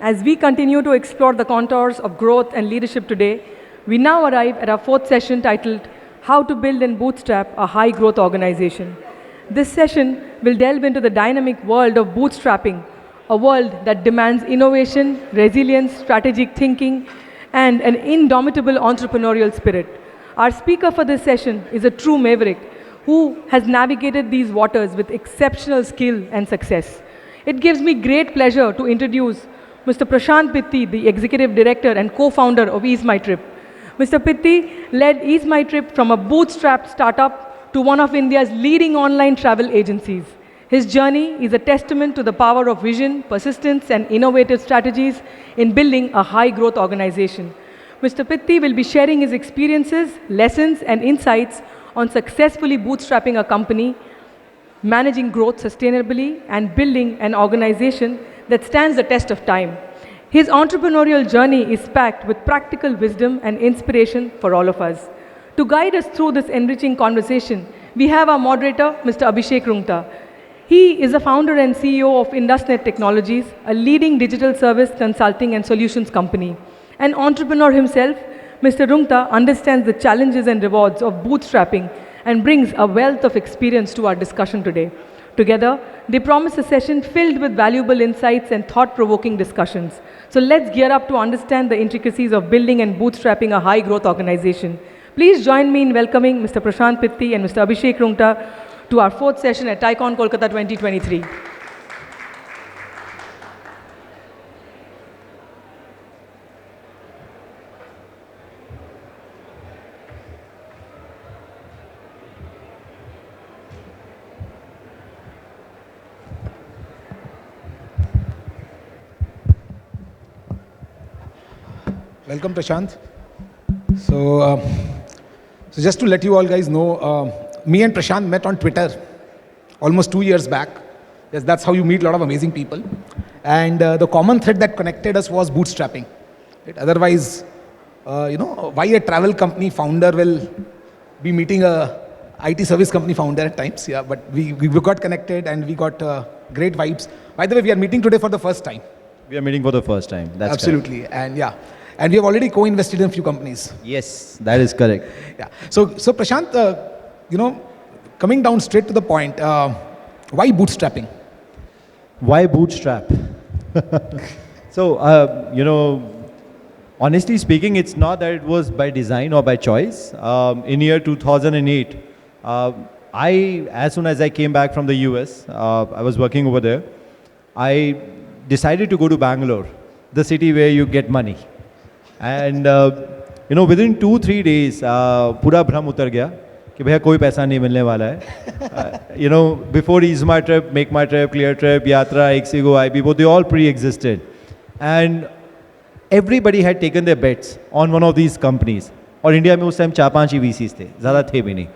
as we continue to explore the contours of growth and leadership today, we now arrive at our fourth session titled How to Build and Bootstrap a High Growth Organization. This session will delve into the dynamic world of bootstrapping, a world that demands innovation, resilience, strategic thinking, and an indomitable entrepreneurial spirit. Our speaker for this session is a true maverick who has navigated these waters with exceptional skill and success. It gives me great pleasure to introduce Mr. Prashant Pitti, the Executive Director and co-founder of EaseMyTrip. Mr. Pitti led EaseMyTrip from a bootstrapped startup to one of India's leading online travel agencies. His journey is a testament to the power of vision, persistence, and innovative strategies in building a high-growth organization. Mr. Pitti will be sharing his experiences, lessons, and insights on successfully bootstrapping a company, managing growth sustainably, and building an organization that stands the test of time. His entrepreneurial journey is packed with practical wisdom and inspiration for all of us. To guide us through this enriching conversation, we have our moderator, Mr. Abhishek Rungta. He is the founder and CEO of Indus Technologies, a leading digital service consulting and solutions company. An entrepreneur himself, Mr. Rungta understands the challenges and rewards of bootstrapping and brings a wealth of experience to our discussion today. Together, they promise a session filled with valuable insights and thought-provoking discussions. So let's gear up to understand the intricacies of building and bootstrapping a high-growth organization. Please join me in welcoming Mr. Prashant Pitti and Mr. Abhishek Rungta to our fourth session at TiEcon Kolkata 2023. Welcome, Prashant. So just to let you all guys know, me and Prashant met on Twitter almost 2 years back. Yes, that's how you meet a lot of amazing people. And the common thread that connected us was bootstrapping. Right? Otherwise, why a travel company founder will be meeting a IT service company founder at times. Yeah, but we got connected and we got great vibes. By the way, we are meeting today for the first time. We are meeting for the first time. That's absolutely, correct. And yeah. And we have already co-invested in a few companies. Yes, that is correct. Yeah. So Prashant, coming down straight to the point, why bootstrapping? Why bootstrap? So, honestly speaking, it's not that it was by design or by choice. In year 2008, as soon as I came back from the US, I was working over there. I decided to go to Bangalore, the city where you get money. And within 2-3 days, पूरा भ्रम उतर गया कि भैया कोई पैसा नहीं मिलने वाला है. Before EaseMyTrip, MakeMyTrip, ClearTrip, Yatra, Ixigo, IBBO, they all pre-existed. And everybody had taken their bets on one of these companies. और इंडिया में उस टाइम 4-5 ही VCs थे, ज़्यादा थे भी नहीं.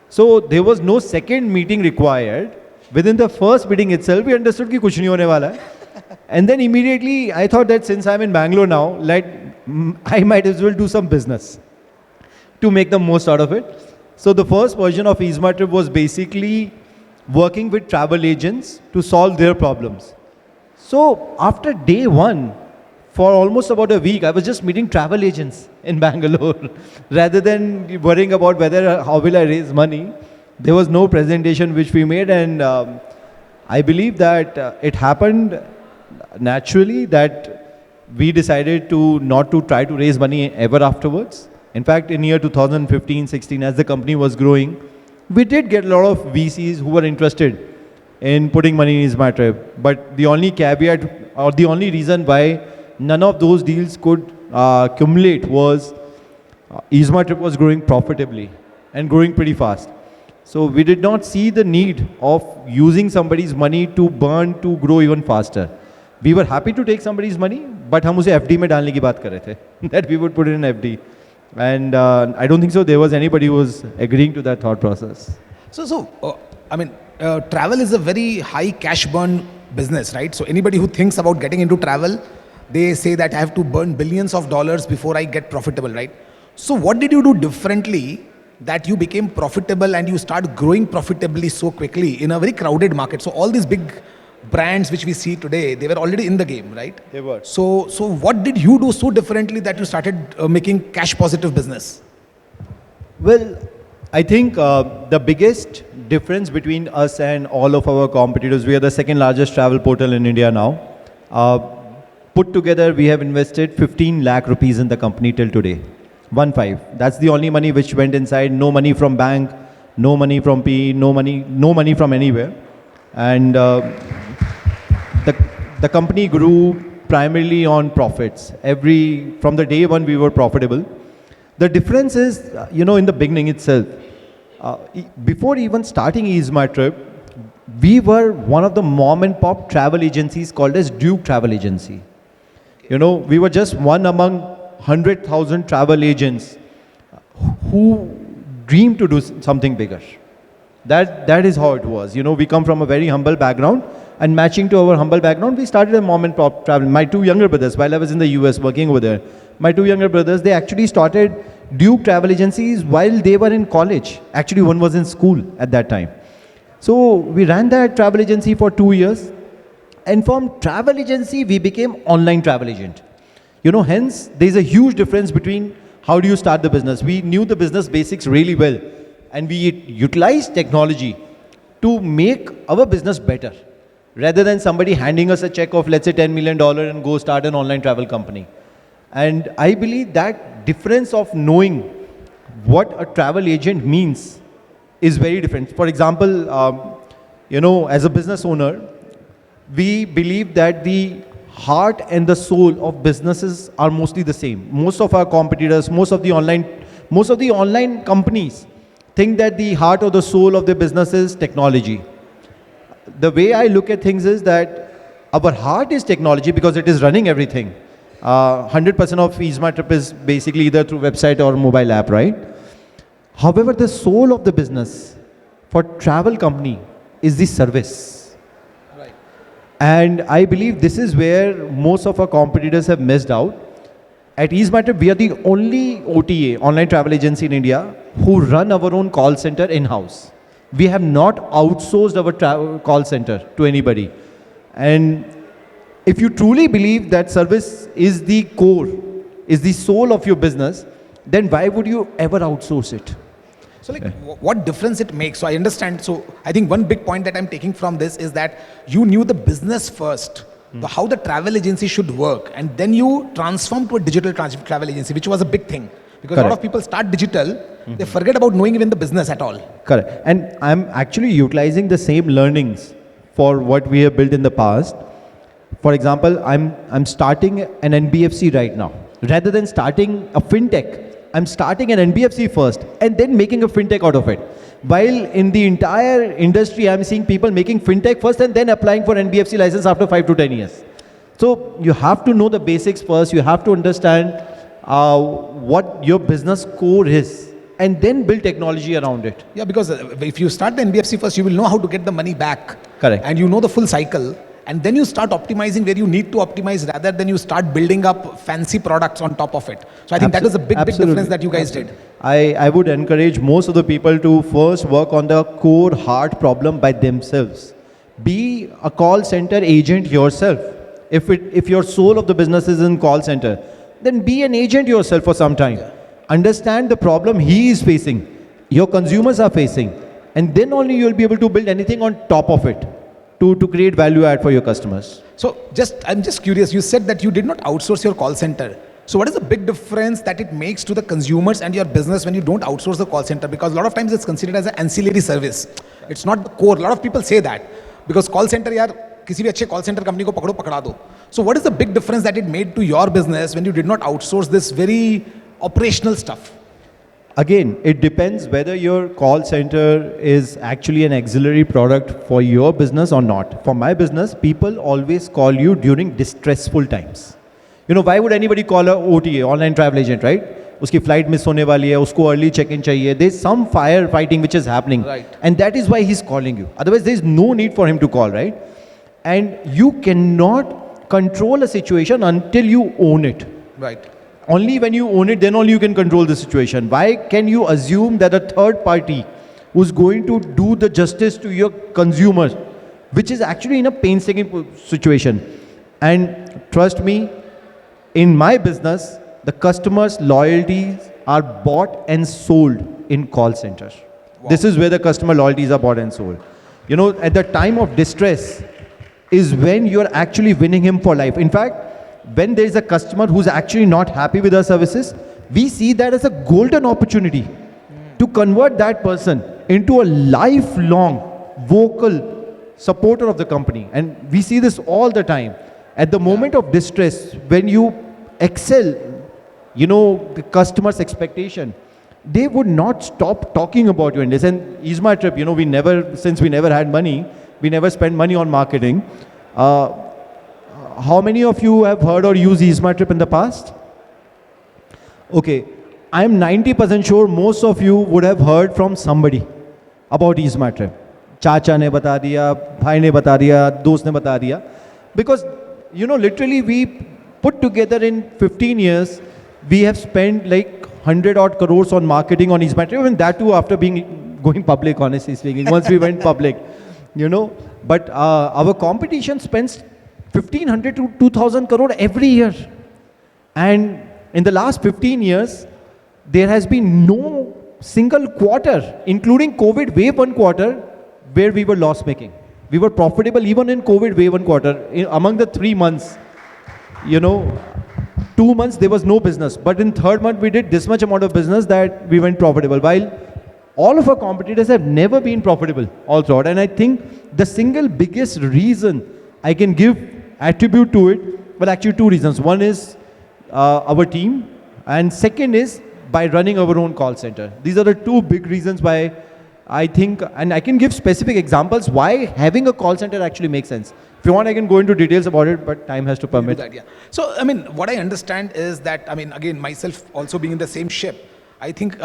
So there was no second meeting required. Within the first meeting itself, we understood कि कुछ नहीं होने वाला है. And then immediately, I thought that since I'm in Bangalore now, I might as well do some business to make the most out of it. So the first version of EaseMyTrip was basically working with travel agents to solve their problems. So after day one, for almost about a week, I was just meeting travel agents in Bangalore. Rather than worrying about how will I raise money, there was no presentation which we made. And I believe that it happened naturally that we decided not to try to raise money ever afterwards. In fact, in year 2015-16, as the company was growing, we did get a lot of VCs who were interested in putting money in EaseMyTrip. But the only caveat or the only reason why none of those deals could accumulate was EaseMyTrip was growing profitably and growing pretty fast. So we did not see the need of using somebody's money to burn to grow even faster. We were happy to take somebody's money, but हम उसे FD में डालने की बात कर रहे थे. That we would put it in FD. And I don't think so there was anybody who was agreeing to that thought process. Travel is a very high cash burn business, right? So anybody who thinks about getting into travel, they say that I have to burn billions of dollars before I get profitable, right? So what did you do differently that you became profitable and you start growing profitably so quickly in a very crowded market? So all these big brands which we see today, they were already in the game, right? They were. So what did you do so differently that you started making cash positive business? Well, I think the biggest difference between us and all of our competitors, we are the second largest travel portal in India now. Put together, we have invested 15 lakh rupees in the company till today. 1.5. That's the only money which went inside. No money from bank, no money from PE, no money from anywhere. And the company grew primarily on profits. From the day one, we were profitable. The difference is, in the beginning itself, before even starting EaseMyTrip, we were one of the mom and pop travel agencies called as Duke Travel Agency. We were just one among 100,000 travel agents who dreamed to do something bigger. That is how it was. We come from a very humble background, and matching to our humble background, we started a mom and pop travel. My two younger brothers, while I was in the US working over there, my two younger brothers, they actually started Duke Travel Agencies while they were in college. Actually, one was in school at that time. So we ran that travel agency for 2 years, and from travel agency, we became online travel agent. Hence, there's a huge difference between how do you start the business. We knew the business basics really well, and we utilized technology to make our business better, rather than somebody handing us a check of, let's say, $10 million and go start an online travel company. And I believe that difference of knowing what a travel agent means is very different. For example, as a business owner, we believe that the heart and the soul of businesses are mostly the same. Most of our competitors, most of the online companies think that the heart or the soul of their business is technology. The way I look at things is that our heart is technology because it is running everything. 100% of EaseMyTrip is basically either through website or mobile app, right? However, the soul of the business for travel company is the service. Right. And I believe this is where most of our competitors have missed out. At EaseMyTrip, we are the only OTA, online travel agency in India, who run our own call center in-house. We have not outsourced our call center to anybody. And if you truly believe that service is the core, is the soul of your business, then why would you ever outsource it? So what difference it makes? So I understand. So I think one big point that I'm taking from this is that you knew the business first, how the travel agency should work, and then you transform to a digital travel agency, which was a big thing. Because a lot of people start digital, they forget about knowing even the business at all. Correct. And I'm actually utilizing the same learnings for what we have built in the past. For example, I'm starting an NBFC right now. Rather than starting a fintech, I'm starting an NBFC first and then making a fintech out of it. While in the entire industry, I'm seeing people making fintech first and then applying for NBFC license after 5 to 10 years. So you have to know the basics first. You have to understand what your business core is, and then build technology around it. Yeah, because if you start the NBFC first, you will know how to get the money back. Correct. And you know the full cycle. And then you start optimizing where you need to optimize rather than you start building up fancy products on top of it. So I think that was a big difference that you guys did. I would encourage most of the people to first work on the core heart problem by themselves. Be a call center agent yourself. If your soul of the business is in call center, then be an agent yourself for some time. Yeah. Understand the problem he is facing, your consumers are facing, and then only you will be able to build anything on top of it to create value add for your customers. So I'm just curious, you said that you did not outsource your call center. So what is the big difference that it makes to the consumers and your business when you don't outsource the call center? Because a lot of times it's considered as an ancillary service. It's not the core. A lot of people say that. Because call center, yaar, किसी भी अच्छे call center company को पकड़ो पकड़ा दो. So what is the big difference that it made to your business when you did not outsource this very operational stuff? Again, it depends whether your call center is actually an auxiliary product for your business or not. For my business, people always call you during distressful times. Why would anybody call a OTA, online travel agent, right? Uski flight miss hone wali hai, usko early check-in chahiye. There's some firefighting which is happening. Right. And that is why he's calling you. Otherwise, there's no need for him to call, right? And you cannot control a situation until you own it. Right. Only when you own it, then only you can control the situation. Why can you assume that a third party who's going to do the justice to your consumers which is actually in a painstaking situation. And trust me, in my business, the customers' loyalties are bought and sold in call centers. Wow. This is where the customer loyalties are bought and sold. You know, at the time of distress is when you're actually winning him for life. In fact, when there is a customer who's actually not happy with our services, we see that as a golden opportunity to convert that person into a lifelong vocal supporter of the company. And we see this all the time. At the moment of distress, when you excel, you know, the customer's expectation, they would not stop talking about you in this. And EaseMyTrip, you know, since we never had money, we never spent money on marketing. How many of you have heard or used EaseMyTrip in the past? Okay, I'm 90% sure most of you would have heard from somebody about EaseMyTrip. Chacha ne bata diya, bhai ne bata diya, dost ne bata diya. Because, you know, literally we put together in 15 years, we have spent like 100 odd crores on marketing on EaseMyTrip, and that too after going public, honestly speaking, once we went public, you know. But our competition spends 1500 to 2000 crore every year. And in the last 15 years, there has been no single quarter, including COVID wave 1 quarter, where we were loss making. We were profitable even in COVID wave 1 quarter. Among the 3 months, you know, 2 months there was no business. But in third month, we did this much amount of business that we went profitable. While all of our competitors have never been profitable all throughout. And I think the single biggest reason I can attribute to it, well, actually 2 reasons. One is our team, and second is by running our own call center. These are the 2 big reasons why I think, and I can give specific examples why having a call center actually makes sense. If you want, I can go into details about it, but time has to permit. That, yeah. So, I mean, what I understand is that, I mean, again, myself also being in the same ship, I think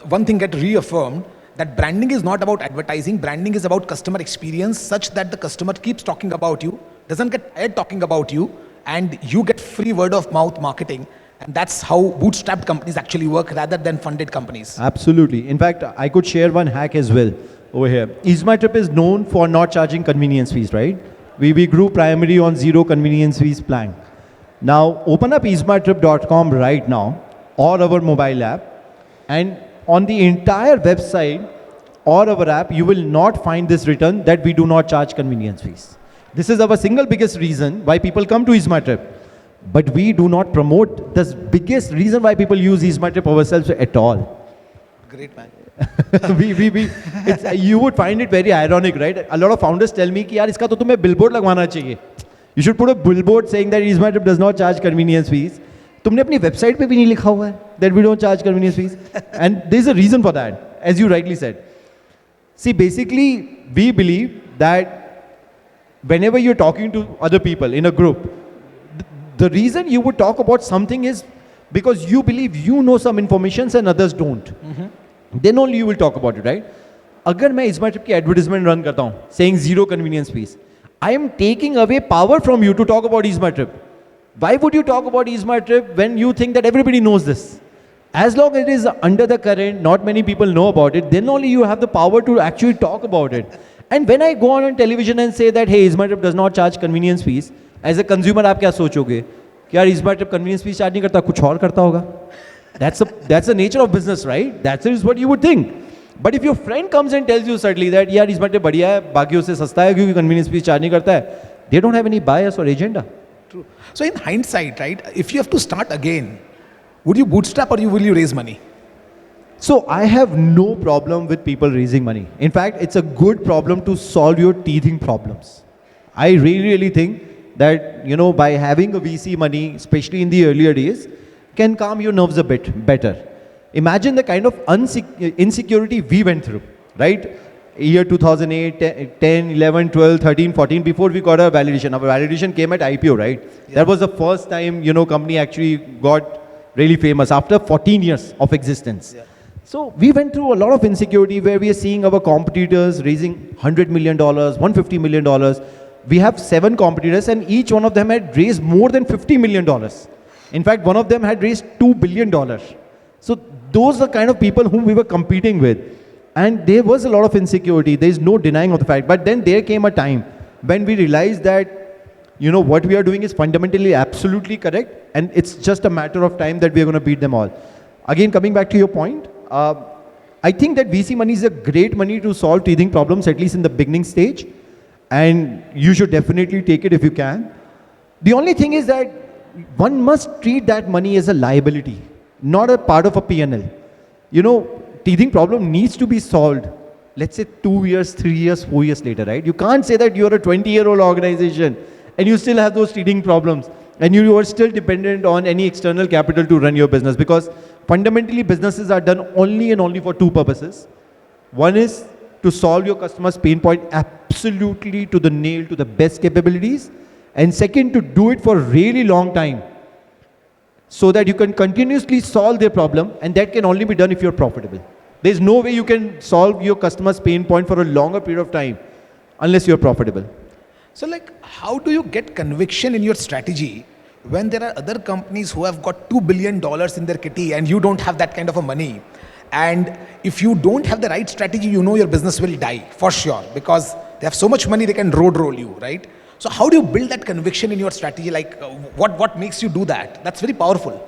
one thing get reaffirmed, that branding is not about advertising. Branding is about customer experience, such that the customer keeps talking about you, doesn't get tired talking about you, and you get free word of mouth marketing. And that's how bootstrapped companies actually work rather than funded companies. Absolutely. In fact, I could share one hack as well over here. EaseMyTrip is known for not charging convenience fees, right? We grew primarily on 0 convenience fees plan. Now, open up EaseMyTrip.com right now, or our mobile app, and on the entire website or our app, you will not find this written that we do not charge convenience fees. This is our single biggest reason why people come to EaseMyTrip. But we do not promote the biggest reason why people use EaseMyTrip ourselves at all. Great, man. You would find it very ironic, right? A lot of founders tell me कि यार इसका तो तुम्हें billboard लगवाना चाहिए. You should put a billboard saying that EaseMyTrip does not charge convenience fees. तुमने अपनी website पे भी नहीं लिखा हुआ है that we don't charge convenience fees. And there's a reason for that, as you rightly said. See, basically, we believe that whenever you're talking to other people in a group, the reason you would talk about something is because you believe you know some information and others don't. Then only you will talk about it, right? अगर मैं EaseMyTrip की advertisement run करता हूँ, saying 0 convenience fees, I am taking away power from you to talk about EaseMyTrip. Why would you talk about EaseMyTrip when you think that everybody knows this? As long as it is under the current, not many people know about it, then only you have the power to actually talk about it. And when I go on television and say that, hey, EaseMyTrip does not charge convenience fees, as a consumer, आप क्या सोचोगे? कि यार EaseMyTrip convenience fees charge नहीं करता, कुछ और करता होगा. That's the nature of business, right? That is what you would think. But if your friend comes and tells you suddenly that यार EaseMyTrip बढ़िया है, बाकियों से सस्ता है क्योंकि convenience fees charge नहीं करता है, they don't have any bias or agenda. True. So in hindsight, right, if you have to start again, would you bootstrap or will you raise money? So I have no problem with people raising money. In fact, it's a good problem to solve your teething problems. I really think that, you know, by having a VC money, especially in the earlier days, can calm your nerves a bit better. Imagine the kind of insecurity we went through, right? Year 2008, 10, 11, 12, 13, 14, before we got our validation. Our validation came at IPO, right? Yeah. That was the first time, you know, company actually got really famous after 14 years of existence. Yeah. So we went through a lot of insecurity where we are seeing our competitors raising $100 million, $150 million. We have 7 competitors and each one of them had raised more than $50 million. In fact, one of them had raised $2 billion. So those are the kind of people whom we were competing with. And there was a lot of insecurity. There is no denying of the fact. But then there came a time when we realized that, what we are doing is fundamentally absolutely correct, and it's just a matter of time that we are going to beat them all. Again, coming back to your point, I think that VC money is a great money to solve teething problems, at least in the beginning stage, and you should definitely take it if you can. The only thing is that one must treat that money as a liability, not a part of a P&L. Teething problem needs to be solved, let's say 2 years, 3 years, 4 years later, right? You can't say that you're a 20-year-old organization and you still have those teething problems and you are still dependent on any external capital to run your business, because fundamentally businesses are done only and only for two purposes. One is to solve your customer's pain point absolutely to the nail, to the best capabilities. And second, to do it for a really long time, so that you can continuously solve their problem, and that can only be done if you're profitable. There's no way you can solve your customer's pain point for a longer period of time unless you're profitable. So how do you get conviction in your strategy when there are other companies who have got $2 billion in their kitty and you don't have that kind of a money? And if you don't have the right strategy, your business will die for sure, because they have so much money they can road roll you, right? So how do you build that conviction in your strategy? What makes you do that? That's very powerful.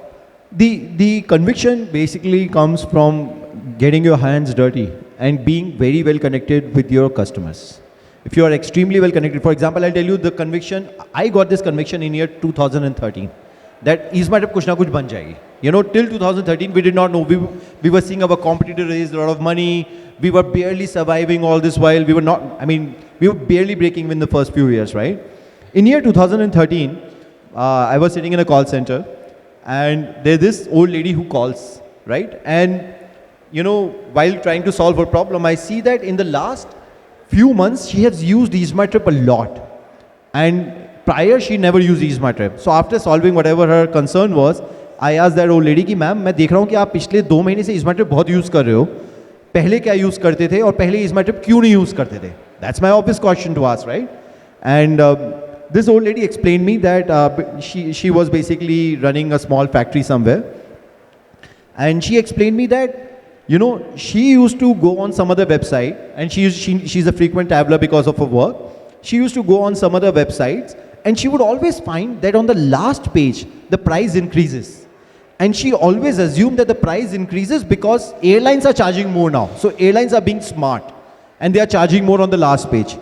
The conviction basically comes from getting your hands dirty and being very well connected with your customers. If you are extremely well connected, for example, I'll tell you the conviction, I got this conviction in year 2013, that EaseMyTrip kuch na kuch ban jayegi. Till 2013, we did not know. We were seeing our competitor raise a lot of money. We were barely surviving all this while. We were barely breaking even the first few years, right? In year 2013, I was sitting in a call center, and there's this old lady who calls, right? And, while trying to solve her problem, I see that in the last few months, she has used EaseMyTrip a lot. And prior, she never used EaseMyTrip. So after solving whatever her concern was, I asked that old lady कि ma'am मैं देख रहा हूँ कि आप पिछले 2 महीने से EaseMyTrip बहुत यूज़ कर रहे हो, पहले क्या यूज़ करते थे और पहले EaseMyTrip क्यों नहीं यूज़ करते थे? That's my obvious question to ask, right? And this old lady explained me that she was basically running a small factory somewhere, and she explained me that she used to go on some other website, and she's a frequent traveler because of her work. She used to go on some other websites, and she would always find that on the last page the price increases. And she always assumed that the price increases because airlines are charging more now. So airlines are being smart and they are charging more on the last page.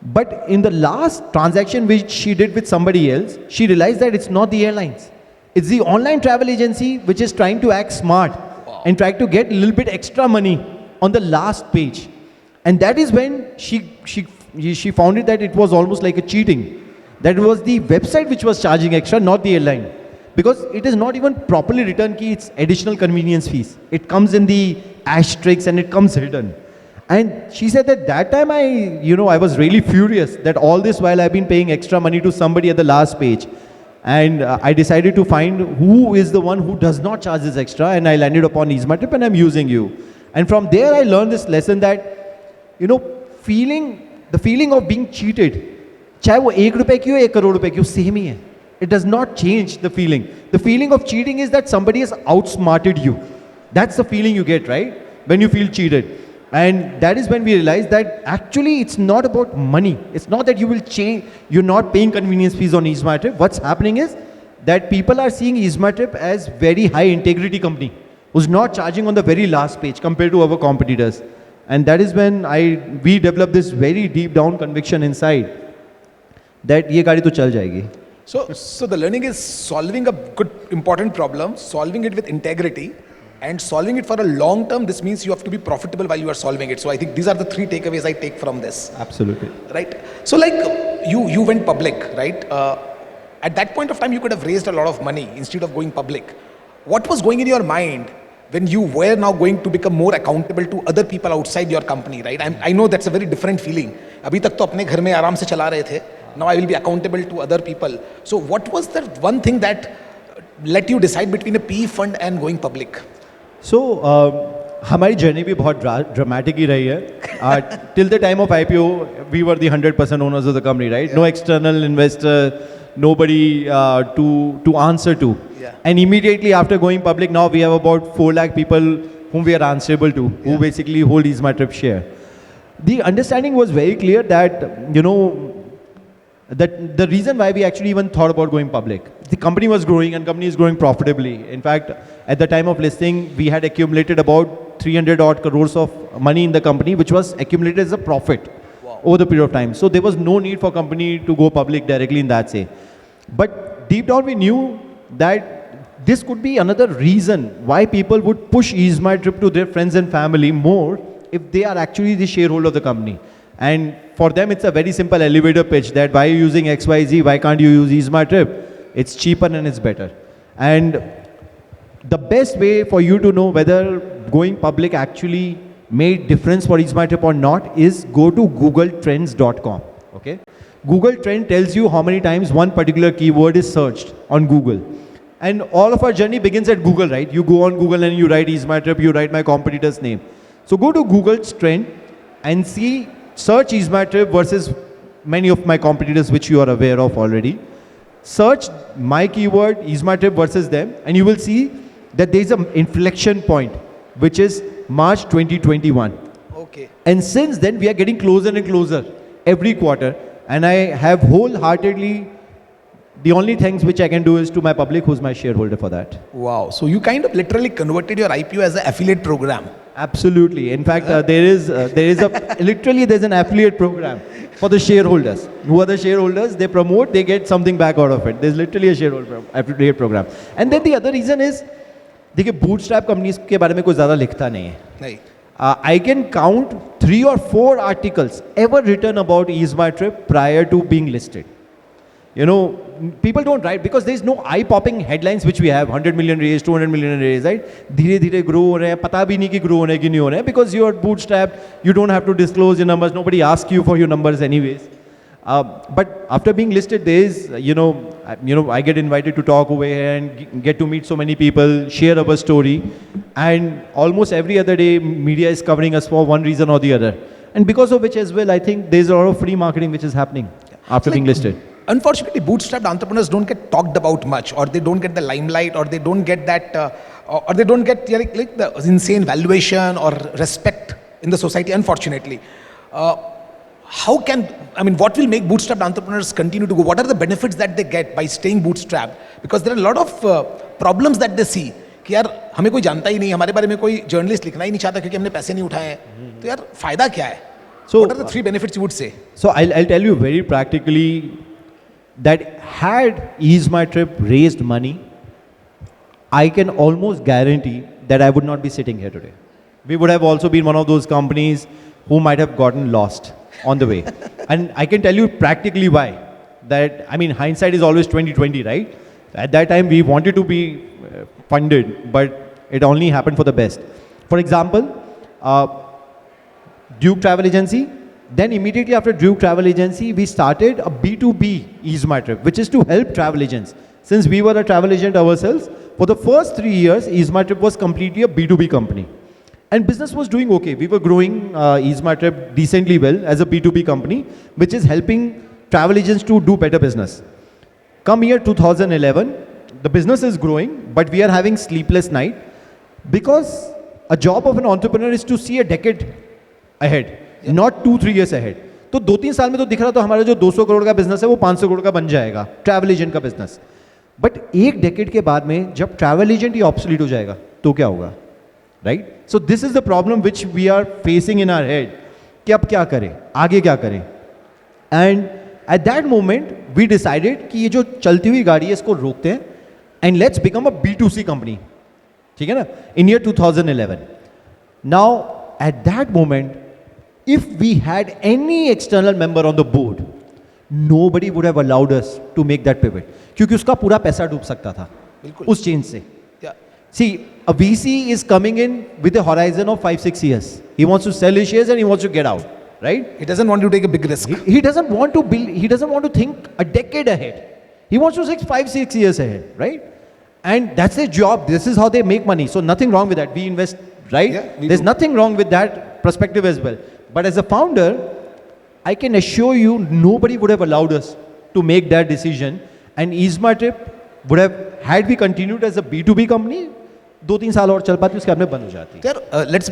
But in the last transaction which she did with somebody else, she realized that it's not the airlines. It's the online travel agency which is trying to act smart and try to get a little bit extra money on the last page. And that is when she found it that it was almost like a cheating. That was the website which was charging extra, not the airline. Because it is not even properly written ki it's additional convenience fees. It comes in the asterisks and it comes hidden. And she said that time I was really furious that all this while I've been paying extra money to somebody at the last page. And I decided to find who is the one who does not charge this extra, and I landed upon EaseMyTrip and I'm using you. And from there I learned this lesson that, the feeling of being cheated, चाहे वो 1 रुपए की हो 1 करोड़ रुपए की हो, same ही है. It does not change the feeling. The feeling of cheating is that somebody has outsmarted you. That's the feeling you get, right? When you feel cheated. And that is when we realize that actually it's not about money. It's not that you will change, you're not paying convenience fees on EaseMyTrip. What's happening is that people are seeing EaseMyTrip as very high integrity company who's not charging on the very last page compared to our competitors. And that is when we developed this very deep down conviction inside that ये गाड़ी तो चल जाएगी. So the learning is solving a good important problem, solving it with integrity, and solving it for a long term. This means you have to be profitable while you are solving it. So I think these are the 3 takeaways I take from this. Absolutely. Right. So you went public, right? At that point of time, you could have raised a lot of money instead of going public. What was going in your mind when you were now going to become more accountable to other people outside your company, right? I know that's a very different feeling. अभी तक तो अपने घर में आराम से चला रहे थे. Now I will be accountable to other people. So what was the one thing that let you decide between a PE fund and going public? So हमारी जर्नी भी बहुत ड्रामेटिक ही रही है. Till the time of IPO, we were the 100% owners of the company, right? Yeah. No external investor, nobody to answer to. Yeah. And immediately after going public, now we have about 4 lakh people whom we are answerable to, who basically hold EaseMyTrip share. The understanding was very clear that, that the reason why we actually even thought about going public, the company was growing and company is growing profitably. In fact, at the time of listing, we had accumulated about 300 odd crores of money in the company, which was accumulated as a profit over the period of time. So there was no need for company to go public directly in that way. But deep down we knew that this could be another reason why people would push EaseMyTrip to their friends and family more if they are actually the shareholder of the company. And for them, it's a very simple elevator pitch that why are you using XYZ, why can't you use EaseMyTrip? It's cheaper and it's better. And the best way for you to know whether going public actually made difference for EaseMyTrip or not is go to googletrends.com. Okay? Google Trend tells you how many times one particular keyword is searched on Google. And all of our journey begins at Google, right? You go on Google and you write EaseMyTrip, you write my competitor's name. So go to Google's Trend and see, search EaseMyTrip versus many of my competitors which you are aware of already. Search my keyword, EaseMyTrip versus them, and you will see that there is an inflection point, which is March 2021. Okay. And since then, we are getting closer and closer every quarter. And I have wholeheartedly, the only things which I can do is to my public, who's my shareholder for that. Wow. So you kind of literally converted your IPO as an affiliate program. Absolutely. In fact, there's an affiliate program for the shareholders. Who are the shareholders? They promote, they get something back out of it. There's literally a shareholder affiliate program. And then the other reason is, देखिए bootstrap companies के बारे में कोई ज़्यादा लिखता नहीं है. नहीं. I can count 3 or 4 articles ever written about EaseMyTrip prior to being listed. People don't write because there is no eye-popping headlines which we have. 100 million raised, 200 million raised, right? धीरे-धीरे grow हो रहे हैं, पता भी नहीं कि grow होने की नहीं हो रहे हैं because you are bootstrapped. You don't have to disclose your numbers. Nobody asks you for your numbers anyways. But after being listed, there is, I get invited to talk over here and get to meet so many people, share our story, and almost every other day, media is covering us for one reason or the other. And because of which as well, I think there's a lot of free marketing which is happening after being listed. Unfortunately, bootstrapped entrepreneurs don't get talked about much, or they don't get the limelight, or they don't get that, or they don't get like the insane valuation or respect in the society, unfortunately. What will make bootstrapped entrepreneurs continue to go? What are the benefits that they get by staying bootstrapped? Because there are a lot of problems that they see. कि यार हमें कोई जानता ही नहीं, हमारे बारे में कोई जर्नलिस्ट लिखना ही नहीं चाहता क्योंकि हमने पैसे नहीं उठाए हैं. तो यार फायदा क्या है? So what are the 3 benefits you would say? So I'll tell you very practically that had EaseMyTrip raised money, I can almost guarantee that I would not be sitting here today. We would have also been one of those companies who might have gotten lost on the way. And I can tell you practically why. Hindsight is always 20/20, right? At that time, we wanted to be funded, but it only happened for the best. For example, Duke Travel Agency. Then immediately after Duke Travel Agency, we started a B2B EaseMyTrip, which is to help travel agents. Since we were a travel agent ourselves, for the first 3 years, EaseMyTrip was completely a B2B company. And business was doing okay. We were growing EaseMyTrip decently well as a B2B company, which is helping travel agents to do better business. Come year 2011, the business is growing, but we are having sleepless night because a job of an entrepreneur is to see a decade ahead, not 2-3 years ahead. तो 2-3 साल में तो दिख रहा था हमारा जो 200 करोड़ का बिजनेस है वो 500 करोड़ का बन जाएगा ट्रैवल एजेंट का बिजनेस. बट एक डेकेड के बाद में जब ट्रैवल एजेंट ही ऑब्सोलीट हो जाएगा तो क्या होगा, right? So this is the problem which we are facing in our head कि अब क्या करें, आगे क्या करें. And at that moment we decided कि ये जो चलती हुई गाड़ी है इसको रोकते हैं and let's become a B2C company. ठीक है ना, in year 2011. Now at that moment if we had any external member on the board, nobody would have allowed us to make that pivot. क्योंकि उसका पूरा पैसा डूब सकता था उस चेंज से. See, a VC is coming in with a horizon of 5-6 years. He wants to sell his shares and he wants to get out, right? He doesn't want to take a big risk. He doesn't want to build. He doesn't want to think a decade ahead. He wants to think 5-6 years ahead, right? And that's their job. This is how they make money. So nothing wrong with that. We invest, right? Yeah, There's nothing wrong with that perspective as well. But as a founder, I can assure you nobody would have allowed us to make that decision. And EaseMyTrip would have, had we continued as a B2B company, 2-3 साल और चल पाती, उसके बाद में बंद हो जाती।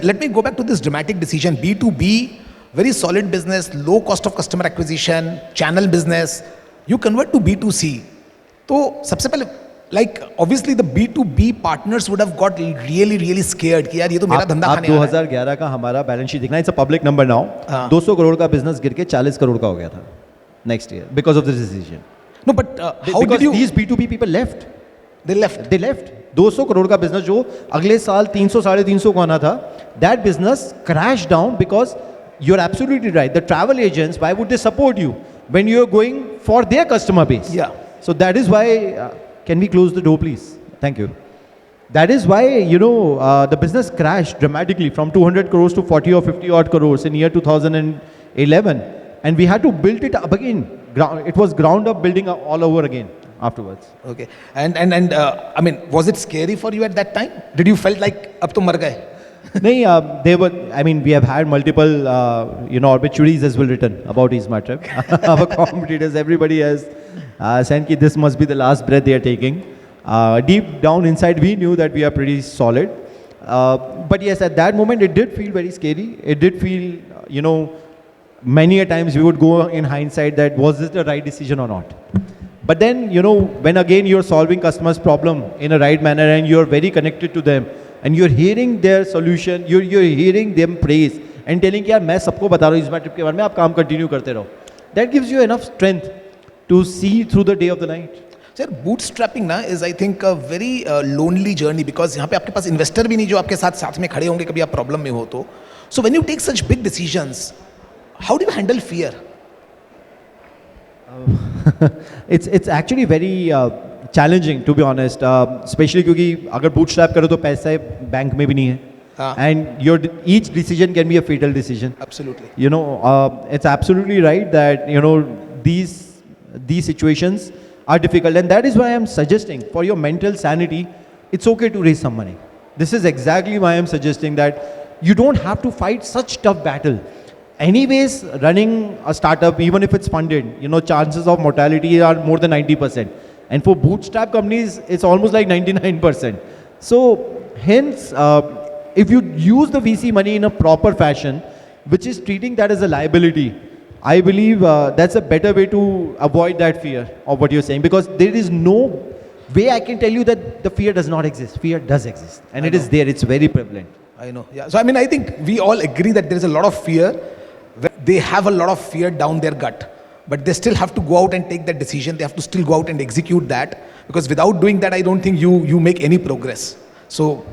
Let me go back to this dramatic decision. B2B, very solid business, low cost of customer acquisition, channel business. You convert to B2C. तो सबसे पहले like obviously the B2B partners would have got really scared कि यार ये तो मेरा धंधा खाने आ रहा है। 2011 का हमारा बैलेंस शीट देखना, it's a public number now, 200 crore का बिजनेस गिर के 40 करोड़ का हो गया था next year because of this decision. No, but how did you? These B2B people left. They left. They left. 200 crore का बिजनेस जो अगले साल 300-350 को आना था, that business crashed down because you're absolutely right. The travel agents, why would they support you when you're going for their customer base? Yeah. So that is why, can we close the door please? Thank you. That is why, the business crashed dramatically from 200 crores to 40 or 50 odd crores in year 2011. And we had to build it up again. It was ground up building all over again afterwards. Okay. And I mean, was it scary for you at that time? Did you felt like अब तो मर गए? We have had multiple, obituaries as well written about EaseMyTrip. Our competitors, everybody has said that this must be the last breath they are taking. Deep down inside, we knew that we are pretty solid. But yes, at that moment, it did feel very scary. It did feel, many a times we would go in hindsight that was this the right decision or not. But then, when again you're solving customers' problem in a right manner and you're very connected to them and you're hearing their solution, you're hearing them praise and telling कि यार मैं सबको बता रहा हूँ EaseMyTrip के बारे में, आप काम continue करते रहो. That gives you enough strength to see through the day of the night. Sir, bootstrapping ना is I think a very lonely journey because यहाँ पे आपके पास investor भी नहीं जो आपके साथ में खड़े होंगे कभी आप problem में हो तो. So when you take such big decisions, how do you handle fear? It's actually very challenging to be honest, especially क्योंकि अगर bootstrap करो तो पैसा बैंक में भी नहीं है. And each decision can be a fatal decision. Absolutely. It's absolutely right that these situations are difficult, and that is why I'm suggesting for your mental sanity, it's okay to raise some money. This is exactly why I'm suggesting that you don't have to fight such tough battle. Anyways, running a startup, even if it's funded, chances of mortality are more than 90%. And for bootstrap companies, it's almost like 99%. So hence, if you use the VC money in a proper fashion, which is treating that as a liability, I believe that's a better way to avoid that fear of what you're saying, because there is no way I can tell you that the fear does not exist. Fear does exist, and it is there. It's very prevalent. I know. Yeah. So I think we all agree that there is a lot of fear. They have a lot of fear down their gut, but they still have to go out and take that decision. They have to still go out and execute that, because without doing that, I don't think you make any progress. So,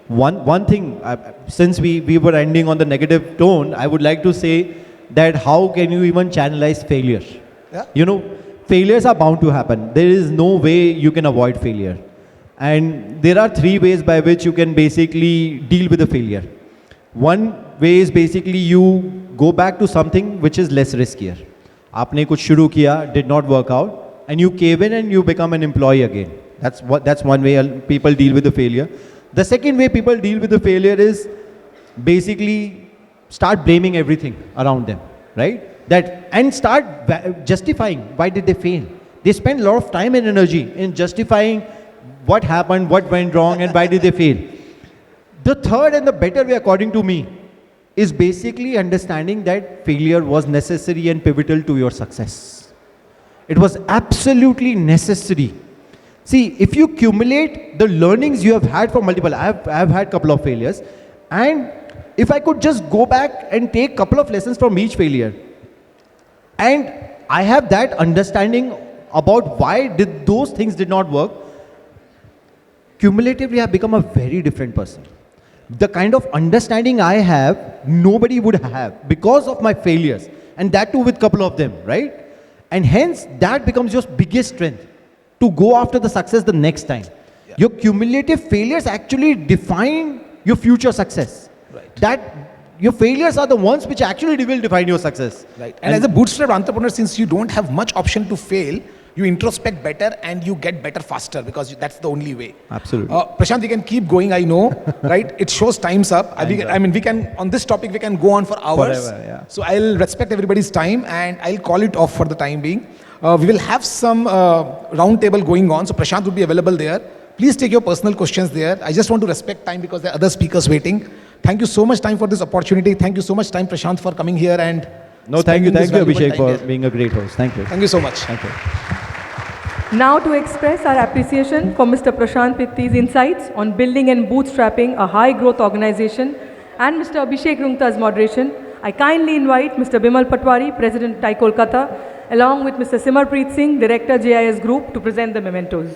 one thing, since we were ending on the negative tone, I would like to say that how can you even channelize failure? Yeah. Failures are bound to happen. There is no way you can avoid failure. And there are 3 ways by which you can basically deal with the failure. One way is basically you go back to something which is less riskier. आपने कुछ शुरू किया, did not work out, and you cave in and you become an employee again. That's one way people deal with the failure. The second way people deal with the failure is basically start blaming everything around them, right? And start justifying why did they fail. They spend a lot of time and energy in justifying what happened, what went wrong, and why did they fail. The third and the better way, according to me, is basically understanding that failure was necessary and pivotal to your success. It was absolutely necessary. See, if you accumulate the learnings you have had from multiple, I have had a couple of failures, and if I could just go back and take a couple of lessons from each failure, and I have that understanding about why those things did not work, cumulatively I have become a very different person. The kind of understanding I have, nobody would have because of my failures, and that too with a couple of them, right? And hence, that becomes your biggest strength to go after the success the next time. Yeah. Your cumulative failures actually define your future success. Right. Your failures are the ones which actually will define your success. Right. And as a bootstrap entrepreneur, since you don't have much option to fail, you introspect better and you get better faster, because that's the only way. Absolutely. Prashant, we can keep going, I know, right? It shows time's up. We can, on this topic, we can go on for hours. Forever, yeah. So I'll respect everybody's time and I'll call it off for the time being. We will have some round table going on. So Prashant will be available there. Please take your personal questions there. I just want to respect time because there are other speakers waiting. Thank you so much time for this opportunity. Thank you so much time, Prashant, for coming here and No, thank you, spending this valuable Abhishek, time for here. being a great host. Thank you. Thank you so much. Thank you. Now to express our appreciation for Mr. Prashant Pitti's insights on building and bootstrapping a high-growth organization and Mr. Abhishek Rungta's moderation, I kindly invite Mr. Bimal Patwari, President TiEcon Kolkata, along with Mr. Simarpreet Singh, Director JIS Group, to present the mementos.